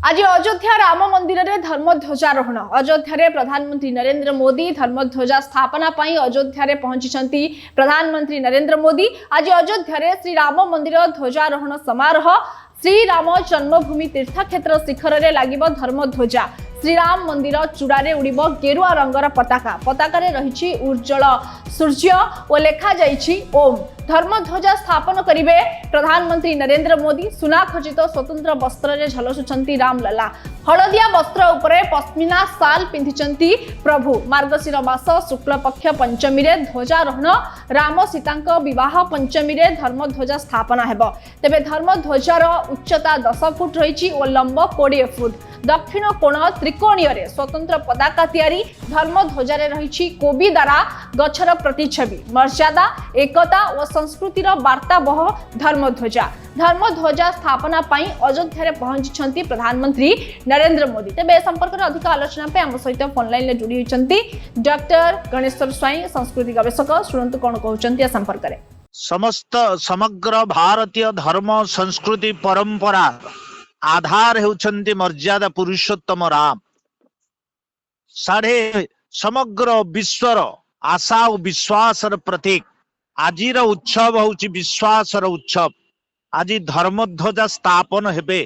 आज अयोध्या राम मंदिर में धर्म ध्वजारोहण। अयोध्या प्रधानमंत्री नरेंद्र मोदी धर्म ध्वजा स्थापना पाई अयोध्या पहुंची प्रधानमंत्री नरेंद्र मोदी। आज अयोध्या श्री राम मंदिर ध्वजारोहण समारोह। श्री राम जन्मभूमि तीर्थक्षेत्र शिखर में लगिब धर्म ध्वजा। श्रीराम मंदिर चूड़ारे उड़िब गेरुआ रंगर पताका। पताकारे रहिछि उज्जवल सूर्य और लेखा जाइछि ओम। धर्म ध्वजा स्थापन करिवे प्रधानमंत्री नरेंद्र मोदी। सुना खचित स्वतंत्र वस्त्र रे झलसुचंती रामलला। हलदिया वस्त्र उपरे पश्मीना साल पिंधिचंती प्रभु। मार्गशीर मास शुक्ल पक्ष पंचमी रे ध्वजारोहण। राम सीतांक विवाह पंचमी रे धर्म ध्वजा स्थापना हेबो। तेबे धर्म ध्वजार उच्चता 10 फुट रहिछि और लंब 20 फुट। दक्षिण कोण त्रिकोणीय रे स्वतंत्र पताका तैयारी। धर्म ध्वजारे रहिछि कोबी द्वारा गछर प्रतिछवि। मर्यादा एकता और संस्कृतिर वार्ता बह धर्म ध्वजा। धर्म ध्वजा स्थापना पाई अयोध्या पहुंची प्रधानमंत्री नरेंद्र मोदी। तेबे संपर्क में अधिक आलोचना पे आम सहित फोन लाइन में जोड़ी होती डॉक्टर गणेश्वर स्वाई संस्कृति गवेषक। शुणु कौन कहते संपर्क में। समस्त समग्र भारतीय धर्म संस्कृति परंपरा आधार हेउछन्ति मर्यादा पुरुषोत्तम राम। साढ़े समग्र विश्वर आशा और विश्वासर प्रतीक। आजिर उत्सव होउछि विश्वासर उत्सव। आज धर्मध्वजा स्थापन हेबे।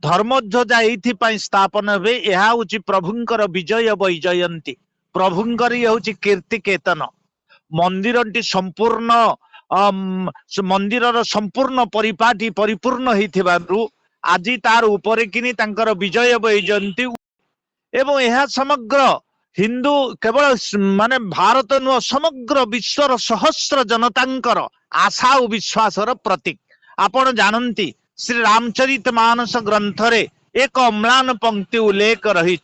धर्मध्वजा एथि पई स्थापन हेबे। एहा होउछि प्रभुंकर विजय वैजयंती। प्रभुंकर ये होउछि कीर्ति केतन। मंदिरटी संपूर्ण मंदिरर संपूर्ण परिपाटी परिपूर्ण हेथिबारु आज तार उपरे किनी तांकर विजय वैजयंती एवं यह समग्र हिंदू केवल माने भारत नुह समग्र विश्वर सहस्र जनतांकर आशा और विश्वासर प्रतीक। आपण जानती श्री रामचरित मानस ग्रंथ रे एक अम्लान पंक्ति उल्लेख रही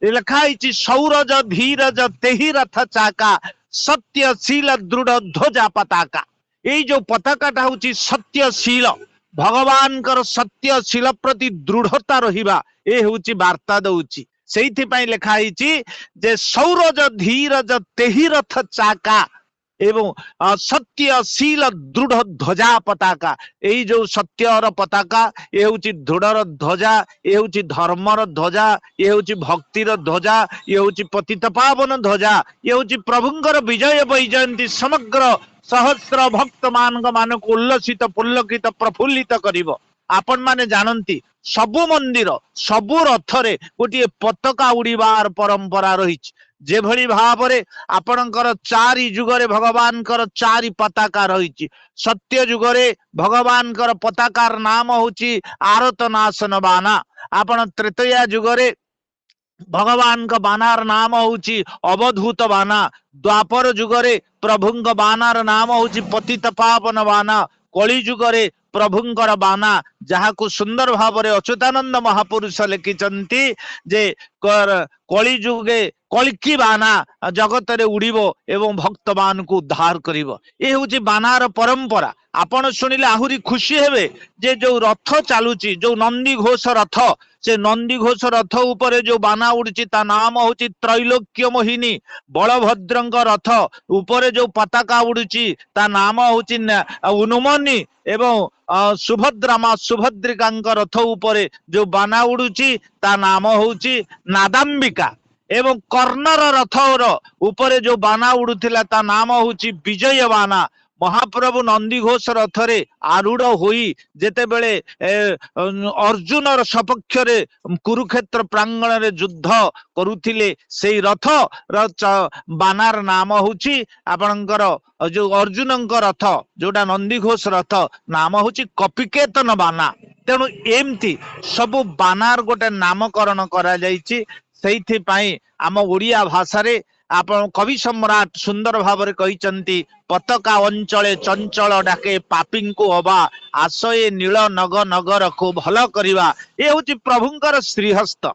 लिखाई सौरज धीरज तेहि रथ चाका सत्यशील दृढ़ ध्वजा पताका। ये जो पताकाटा हूँ सत्यशील भगवान कर सत्यशील प्रति दृढ़ता रहिबा ए होची वार्ता दउची। सेइथि पई लिखाई जे सौरज धीरज तेहि रथ चाका एवं सत्यशील दृढ़ ध्वजा पताका। यही जो सत्यर पताका ये होची दृढ़ ध्वजा, ये होची धर्मर ध्वजा, ये होची भक्तिर ध्वजा, ये होची पतित पावन ध्वजा, ये होची प्रभुंकर विजय वैजयंती। समग्र सहस्र भक्त मान को उल्लसित पुल्लकित प्रफुल्लित करिवो। आपण माने जानती सबु मंदिर सबु रथरे गोटे पताका उड़ीबार परंपरा रही। जे भली भावरे आपणकर चारि जुगरे भगवान कर चारि पताका रही। सत्य जुगरे भगवान कर पताकार नाम होची आरतनाशन बाना। आपण त्रेतया जुगरे भगवान का बानार नाम होची अवधूत बाना। द्वापर जुगरे प्रभुंक बानार नाम होची पतित पावन बाना। कली जुगरे प्रभुंकर बाना जहा को सुंदर भावरे अच्युतानंद महापुरुष लिखिचंती जे कली जुगे कल्की बाना जगत रे उड़ीबो एवं भक्त मान को उद्धार करिवो। ए होची बानार परंपरा। आपण सुनिले आहुरी खुशी हेबे जे जो रथ चालुची जो नंदी घोष रथ से नंदी घोष रथ उपरे जो बाना उड़ची ता नाम होची त्रैलोक्य मोहिनी। बलभद्रंक रथ उपरे जो पताका उड़ची ता नाम होची उन्मनी एवं सुभद्रा मां सुभद्रिकांक रथ उपरे जो बाना उड़ुची ता नाम होची नादाम्बिका। एवं कर्णर रथ उपरे जो बाना उड़ुथिला ता नाम होची विजय बाना। महाप्रभु नंदी घोष रथरे आरूढ़ होई जेते बेले अर्जुनर सपक्ष रे कुरुक्षेत्र प्रांगण रे युद्ध करुथिले सेई रथ बानार नाम होची आपणकर जो अर्जुनंक रथ जोटा नंदी घोष रथ नाम होची कपिकेतन बाना। तेणु एमती सबु बानार गोटे नामकरण करा जायछि। सेइथि पई आम ओडिया भाषा रे आपण कवि सम्राट सुंदर भावरे कहिचंती पताका अंचले चंचल डाके पापी को अबा आशये नील नग नगर को भल करिवा। ये होची प्रभुंकर श्रीहस्त।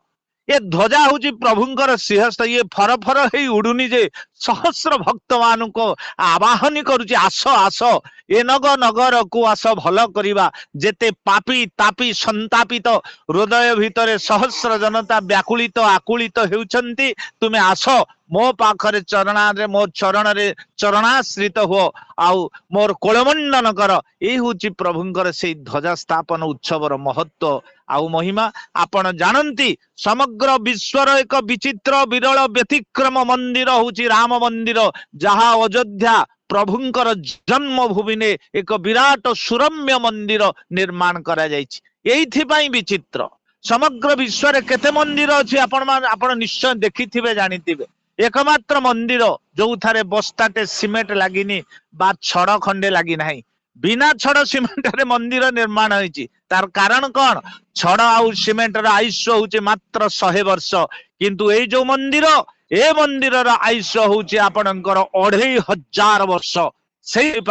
ये ध्वजा होची प्रभुंकर श्रीहस्त। ये फर फर हे उडुनी जे सहस्र भक्त मान को आवाहन करुची आस आस ए नग नगर को आस भल करिवा। जेते पापी तापी संतापित हृदय भितरे सहस्र जनता व्याकुलित आकुलित हेउचंती तुमे आस मो पाखरे चरणारे मो चरणरे चरणाश्रित हो आउ मोर कोलमंडन कर ये हूँ प्रभुंकर से ध्वजा स्थापन उत्सवर महत्व आउ महिमा आपण जानती समग्र विश्वर एक विचित्र विरल व्यतिक्रम मंदिर हूँ राम मंदिर जहाँ अयोध्या प्रभुंकर जन्मभूमि ने एक विराट सुरम्य मंदिर निर्माण करा जाइछि विचित्र समग्र विश्व केते मंदिर अच्छी आपण निश्चय देखिथिबे जानिथिबे एकमात्र मंदिर जो थारे बस्ताटे सीमेंट लागिनी बा छड़ खंडे लागी नाही बिना छड़ सीमेंट रे मंदिर निर्माण होइछि तार कारण कौन छड़ आउ सीमेंट र आयुष्य होउछि मात्र 100 वर्ष किंतु ए जो मंदिर ए मंदिर र आयुष्य होउछि आपणकर 2500 वर्ष से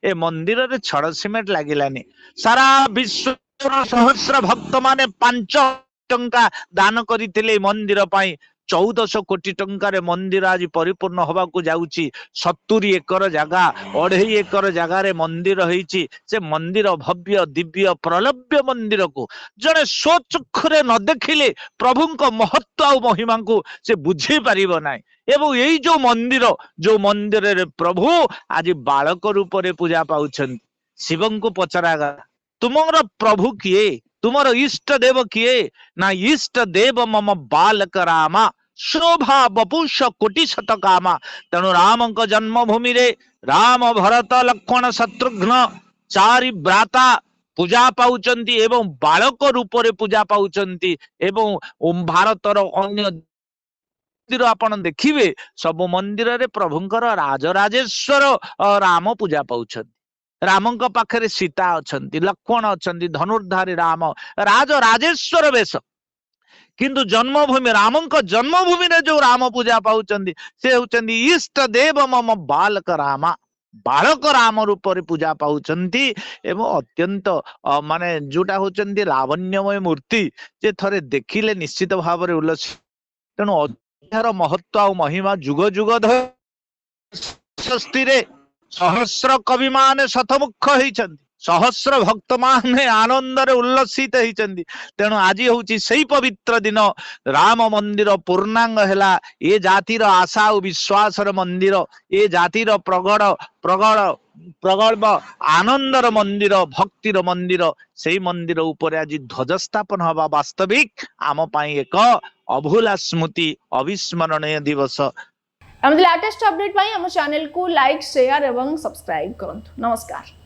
ए मंदिर रे छड़ सीमेंट लागिलानी सारा विश्व सहस्र भक्त माने 5 टंका दान करथिले मंदिर पाई 1400 कोटी टंकार मंदिर आज परिपूर्ण होगा जाऊँगी 70 एकर जगह 2.5 एकर जगार मंदिर होइछि से मंदिर भव्य दिव्य प्रलभ्य मंदिर को जड़े स्वचक्षुरे न देखिले प्रभु महत्व और महिमा को से बुझे पारिबो नाही एवं यही जो मंदिर रे प्रभु आज बालक रूप रे पूजा पाउछन शिवं को पचरागा तुमर प्रभु किए तुमर इष्ट देव किए ना इष्ट देव मम बालक रामा शोभा बपुष कोटि शत कामा तेणु राम जन्मभूमि रे राम भरत लक्ष्मण शत्रुघ्न चारि भ्राता पूजा पाउचंती एवं बालक रूप रे पूजा पाउचंती एवं भारतर अन्य मंदिर आपण देखिबे सब मंदिर रे प्रभुंकर राजराजेश्वर राम पूजा पाउछंती रामंक पाखरे सीता अछंती लक्ष्मण अछंती धनुर्धारी राम राजराजेश्वर वेश किंतु जन्मभूमि रामंक जन्मभूमि रे जो राम पूजा पाउचंती से होचंती इष्ट देव मम बालक रामा बालक राम रूप रे पूजा पाउचंती एवं अत्यंत माने जोटा होचंती लावण्यमय मूर्ति जे थरे देखिले निश्चित भाव रे उल्लसित तेणु अयोध्यार महत्व और महिमा जुग जुग धरि रे सहस्र कवि माने शतमुख होइछंती सहस्र भक्त माने आनंद रे उल्लसित होइछंती तेणु आज होउची सही पवित्र दिन राम मंदिर पूर्णांग हैला ए जातिर आशा और विश्वास मंदिर ए जातिर प्रगल्भ आनंदर मंदिर भक्तिर मंदिर से मंदिर ऊपर आज ध्वज स्थापन हवा वास्तविक आम पाई एक अभूला स्मृति अविस्मरणीय दिवस लेटेस्ट अपडेट हम चैनल को लाइक शेयर एवं सब्सक्राइब करूँ। नमस्कार।